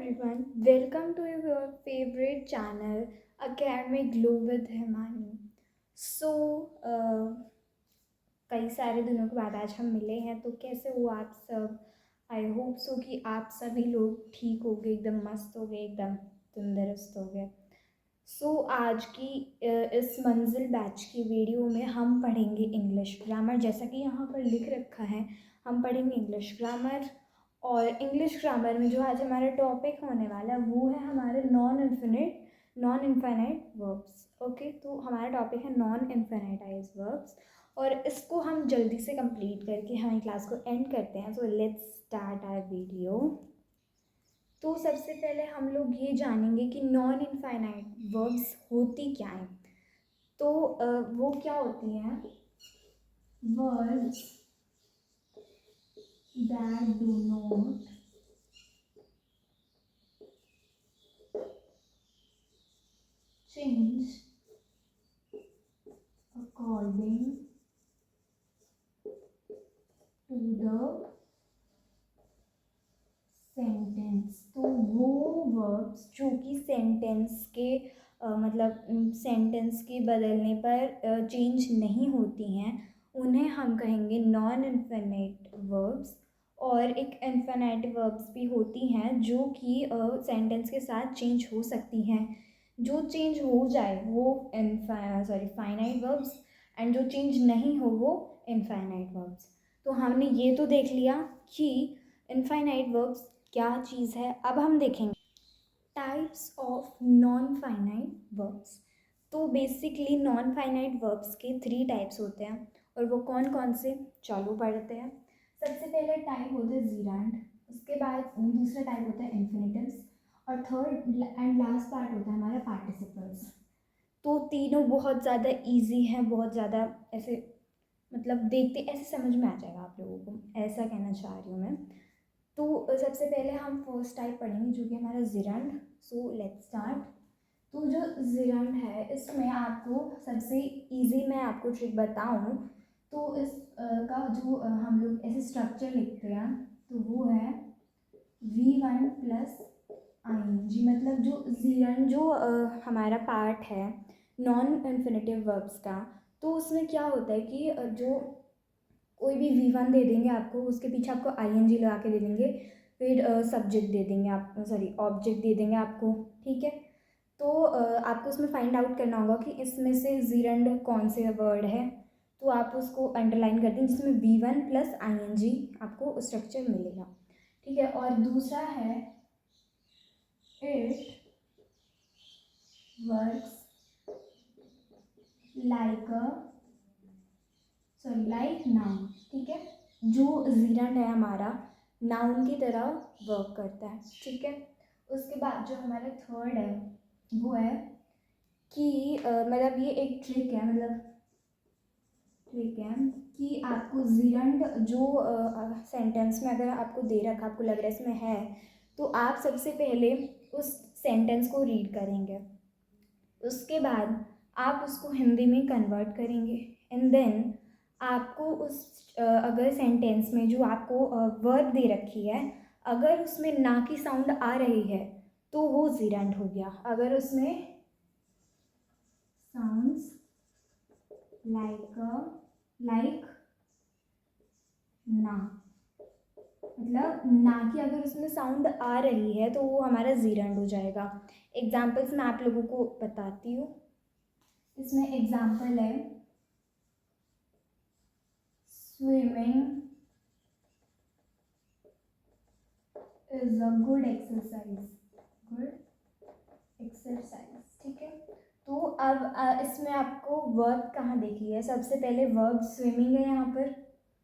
everyone, welcome to your favorite channel Academic Glow with Himani. कई सारे दिनों के बाद आज हम मिले हैं, तो कैसे हो आप सब। आई होप सो कि आप सभी लोग ठीक हो गए, एकदम मस्त हो गए, एकदम तंदुरुस्त हो गए। आज की इस मंजिल बैच की वीडियो में हम पढ़ेंगे इंग्लिश ग्रामर। जैसा कि यहाँ पर लिख रखा है, हम पढ़ेंगे इंग्लिश ग्रामर। और इंग्लिश ग्रामर में जो आज हमारा टॉपिक होने वाला है वो है हमारे नॉन इनफाइनाइट वर्ब्स। ओके, तो हमारा टॉपिक है नॉन इनफाइनाइटाइज वर्ब्स, और इसको हम जल्दी से कंप्लीट करके हमारी क्लास को एंड करते हैं। So let's start our video. तो सबसे पहले हम लोग ये जानेंगे कि नॉन इनफाइनाइट वर्ब्स होती क्या हैं। तो वो क्या होती हैं? Verbs that do not change according to the sentence. तो वो वर्ब्स जो कि सेंटेंस के सेंटेंस के बदलने पर चेंज नहीं होती हैं, उन्हें हम कहेंगे नॉन इनफिनिट वर्ब्स। और एक इनफिनिट वर्ब्स भी होती हैं जो कि सेंटेंस के साथ चेंज हो सकती हैं। जो चेंज हो जाए वो फाइनाइट वर्ब्स, एंड जो चेंज नहीं हो वो इनफाइनाइट वर्ब्स। तो हमने ये तो देख लिया कि इनफाइनाइट वर्ब्स क्या चीज़ है। अब हम देखेंगे types of non finite verbs. तो बेसिकली नॉन फाइनाइट वर्ब्स के 3 टाइप्स होते हैं, और वो कौन कौन से, चलो पढ़ते हैं। सबसे पहले टाइप होते हैं जीरांड, उसके बाद दूसरा टाइप होता है इन्फिनेटिव्स, और थर्ड एंड लास्ट पार्ट होता है हमारा पार्टिसिपल्स। तो तीनों बहुत ज़्यादा इजी हैं, बहुत ज़्यादा ऐसे देखते ऐसे समझ में आ जाएगा आप लोगों को, ऐसा कहना चाह रही हूँ मैं। तो सबसे पहले हम फर्स्ट टाइप पढ़ेंगे जो कि हमारा जिरंड। So let's start. तो जो जिरंड है, इसमें आपको सबसे इजी मैं आपको ट्रिक बताऊं तो इस का जो हम लोग ऐसे स्ट्रक्चर लिखते हैं, तो वो है V1 प्लस ING। मतलब जो जिरंड जो हमारा पार्ट है नॉन इन्फिनेटिव वर्ब्स का, तो उसमें क्या होता है कि जो कोई भी V1 दे देंगे आपको, उसके पीछे आपको ING लगा के दे देंगे, फिर सब्जेक्ट दे देंगे आप, ऑब्जेक्ट दे देंगे आपको। ठीक है, तो आपको उसमें फाइंड आउट करना होगा कि इसमें से जीरंड कौन से वर्ड है, तो आप उसको अंडरलाइन कर दें जिसमें V1 प्लस ING आपको स्ट्रक्चर मिलेगा। ठीक है, और दूसरा है इट वर्क्स लाइक नाउन। ठीक है, जो जीरंड है हमारा नाउन की तरह वर्क करता है। ठीक है, उसके बाद जो हमारा थर्ड है वो है कि ये एक ट्रिक है, कि आपको जीरंड जो सेंटेंस में अगर आपको दे रखा, आपको लग रहा है इसमें है, तो आप सबसे पहले उस सेंटेंस को रीड करेंगे, उसके बाद आप उसको हिंदी में कन्वर्ट करेंगे, एंड देन आपको उस अगर सेंटेंस में जो आपको वर्ब दे रखी है, अगर उसमें ना की साउंड आ रही है तो वो जीरंड हो गया। अगर उसमें साउंड्स लाइक ना, ना की अगर उसमें साउंड आ रही है तो वो हमारा जीरंड हो जाएगा। एग्जाम्पल्स मैं आप लोगों को बताती हूँ। इसमें एग्जाम्पल है swimming is a good exercise. ठीक है, तो अब इसमें आपको वर्ब कहाँ देखी है? सबसे पहले वर्ब स्विमिंग है यहाँ पर।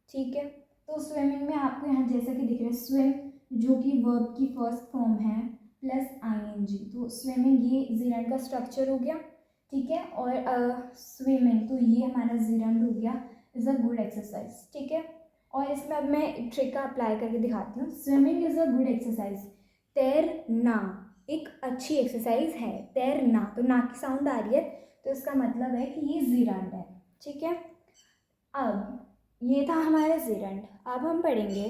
ठीक है, तो स्विमिंग में आपको यहाँ जैसा कि दिख रहा है स्विम, जो कि वर्ब की फर्स्ट फॉर्म है, प्लस ING, तो स्विमिंग ये जीरंड का स्ट्रक्चर हो गया। ठीक है, और स्विमिंग तो ये हमारा जीरंड हो गया, इज़ अ गुड एक्सरसाइज। ठीक है, और इसमें अब मैं एक ट्रिक का अप्लाई करके दिखाती हूँ। Swimming is a good exercise, तैरना एक अच्छी एक्सरसाइज है। तैरना, तो ना की साउंड आ रही है, तो इसका मतलब है कि ये जीरंड है। ठीक है, अब ये था हमारा जीरंड। अब हम पढ़ेंगे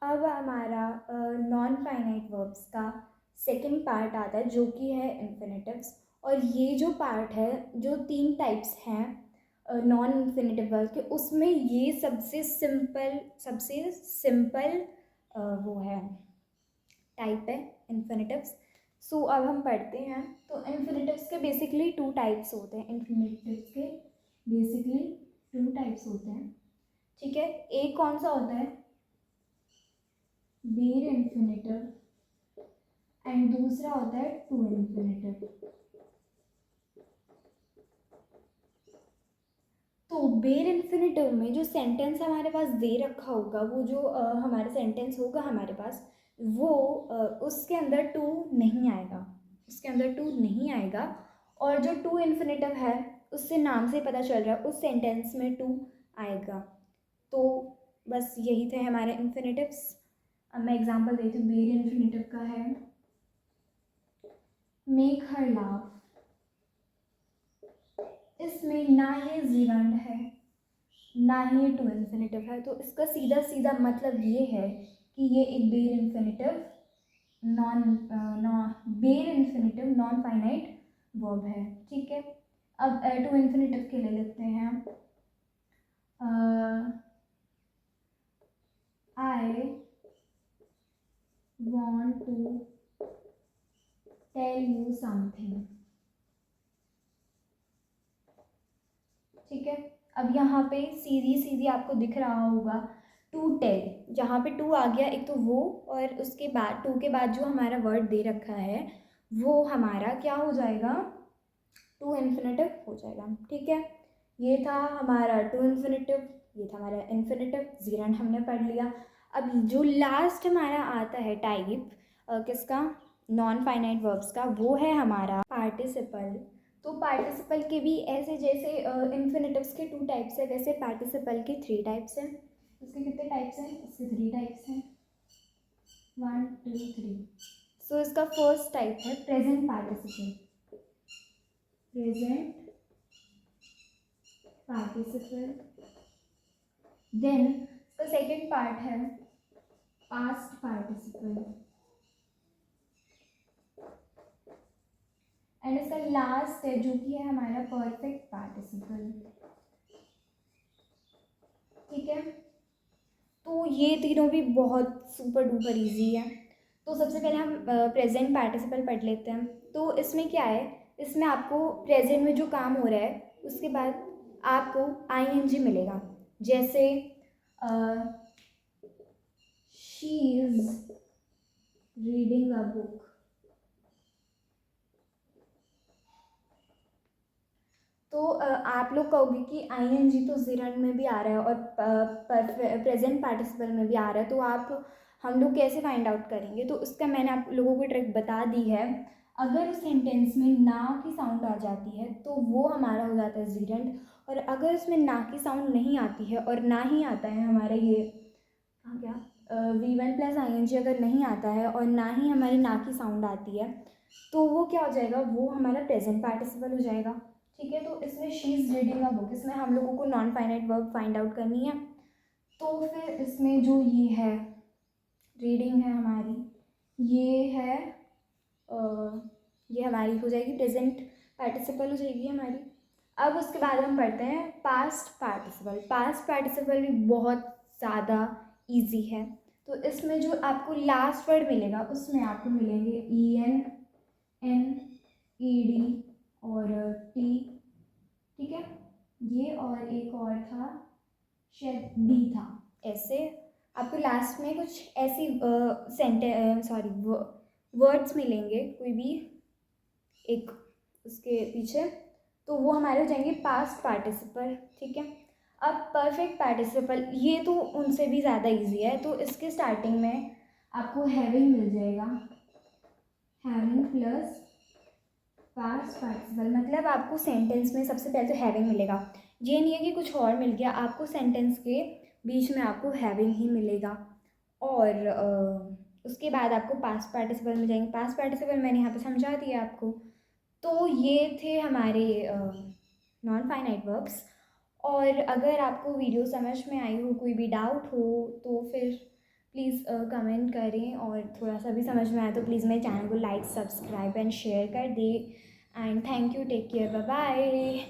अब हमारा नॉन फाइनाइट वर्ब्स का सेकंड पार्ट आता है जो कि है इन्फिनेटिव्स। और ये जो पार्ट है, जो 3 टाइप्स हैं नॉन इन्फिनेटिव वर्ब के, उसमें ये सबसे सिंपल वो है, टाइप है इन्फिनेटिव्स। सो अब हम पढ़ते हैं। तो इन्फिनेटिव्स के बेसिकली 2 टाइप्स होते हैं। इन्फिनेटिव्स के बेसिकली 2 टाइप्स होते हैं, ठीक है। एक कौन सा होता है, बेर इन्फिनेटिव, एंड दूसरा होता है टू इन्फिनेटिव। तो बेर इन्फिनेटिव में जो सेंटेंस हमारे पास दे रखा होगा, वो जो हमारा सेंटेंस होगा हमारे पास, वो उसके अंदर टू नहीं आएगा, उसके अंदर टू नहीं आएगा। और जो टू इन्फिनेटिव है, उससे नाम से पता चल रहा है उस सेंटेंस में टू आएगा। तो बस यही थे हमारे इन्फिनेटिव्स। अब मैं एग्जांपल देती हूँ। बेर इन्फिनेटिव का है मेक हर लाफ। इसमें ना ही जीरंड है, ना ही टू इन्फिनेटिव है। तो इसका सीधा सीधा मतलब ये है कि ये एक बेर इन्फिनेटिव नॉन फाइनाइट वर्ब है, ठीक है। अब टू इन्फिनेटिव के ले लेते हैं। I want to tell you something, ठीक है। अब यहाँ पे सीधी सीधी आपको दिख रहा होगा टू टेल। जहाँ पे टू आ गया एक तो वो, और उसके बाद टू के बाद जो हमारा वर्ड दे रखा है वो हमारा क्या हो जाएगा, टू इन्फिनेटिव हो जाएगा, ठीक है। ये था हमारा टू इन्फिनेटिव, ये था हमारा इन्फिनेटिव। जीरंड हमने पढ़ लिया। अब जो लास्ट हमारा आता है टाइप किसका, नॉन फाइनाइट वर्ब्स का, वो है हमारा पार्टिसिपल। तो पार्टिसिपल के भी ऐसे जैसे इन्फिनेटिव्स के 2 टाइप्स है, वैसे पार्टिसिपल के 3 टाइप्स हैं। इसके कितने टाइप्स हैं, इसके 3 टाइप्स हैं, 1 2 3। सो इसका फर्स्ट टाइप है present participle, present participle. Then इसका सेकेंड पार्ट है पास्ट पार्टिसिपल, एंड इसका लास्ट है जो कि है हमारा परफेक्ट पार्टिसिपल, ठीक है। तो ये तीनों भी बहुत सुपर डुपर इजी है। तो सबसे पहले हम प्रेजेंट पार्टिसिपल पढ़ लेते हैं। तो इसमें क्या है, इसमें आपको प्रेजेंट में जो काम हो रहा है उसके बाद आपको आईएनजी मिलेगा। जैसे she is reading a book. तो आप लोग कहोगे कि आईएनजी तो जिरंड में भी आ रहा है और प्रेजेंट पार्टिसिपल में भी आ रहा है, तो आप हम लोग कैसे फाइंड आउट करेंगे। तो उसका मैंने आप लोगों को ट्रिक बता दी है। अगर उस सेंटेंस में ना की साउंड आ जाती है तो वो हमारा हो जाता है जिरंड। और अगर उसमें ना की साउंड नहीं आती है और ना ही आता है हमारा ये क्या V1+ING अगर नहीं आता है और ना ही हमारी ना की साउंड आती है, तो वो क्या हो जाएगा, वो हमारा प्रेजेंट पार्टिसिपल हो जाएगा, ठीक है। तो इसमें she is reading a book, इसमें हम लोगों को non finite verb find out करनी है। तो फिर इसमें जो ये है रीडिंग है हमारी, ये है ये हमारी हो जाएगी प्रेजेंट पार्टिसिपल हो जाएगी हमारी। अब उसके बाद हम पढ़ते हैं पास्ट पार्टिसिपल। पास्ट पार्टिसिपल भी बहुत ज़्यादा इजी है। तो इसमें जो आपको लास्ट वर्ड मिलेगा उसमें आपको मिलेंगे EN NED और T, ठीक है। ये और एक और था शायद D था। ऐसे आपको लास्ट में कुछ ऐसी वर्ड्स मिलेंगे कोई भी एक उसके पीछे, तो वो हमारे हो जाएंगे पास्ट पार्टिसिपल, ठीक है। अब परफेक्ट पार्टिसिपल ये तो उनसे भी ज़्यादा इजी है। तो इसके स्टार्टिंग में आपको हैविंग मिल जाएगा, हैविंग प्लस पास्ट पार्टिसिपल। मतलब आपको सेंटेंस में सबसे पहले तो हैविंग मिलेगा। ये नहीं है कि कुछ और मिल गया, आपको सेंटेंस के बीच में आपको हैविंग ही मिलेगा। और उसके बाद आपको पास्ट पार्टिसिपल मिल जाएंगे। पास्ट पार्टिसिपल मैंने यहाँ पे समझा दिया आपको। तो ये थे हमारे नॉन फाइनाइट वर्ब्स। और अगर आपको वीडियो समझ में आई हो, कोई भी डाउट हो, तो फिर प्लीज़ कमेंट करें, और थोड़ा सा भी समझ में आया तो प्लीज़ मेरे चैनल को लाइक, सब्सक्राइब एंड शेयर कर दें। And thank you, take care, bye bye.